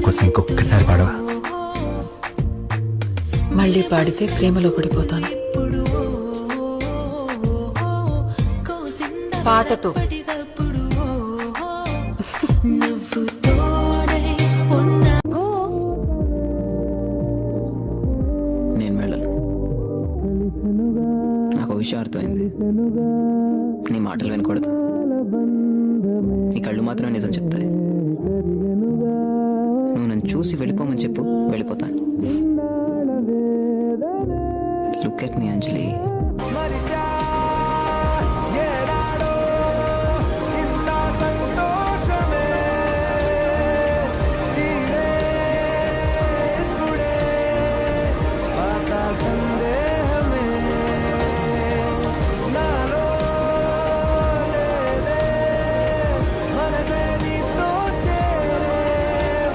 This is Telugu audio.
కోసం ఇంకొకసారి పాడవా? మళ్ళీ పాడితే ప్రేమలో పడిపోతాను. పాటతో. నేను వెళ్ళను. నాకు ఒక విషయం అర్థమైంది. నీ మాటలు వినకూడదు, నీ కళ్ళు మాత్రం నిజం చెప్తాయి. నువ్వు నన్ను చూసి వెళ్ళిపోమని చెప్పు, వెళ్ళిపోతాను. Look at me Anjali.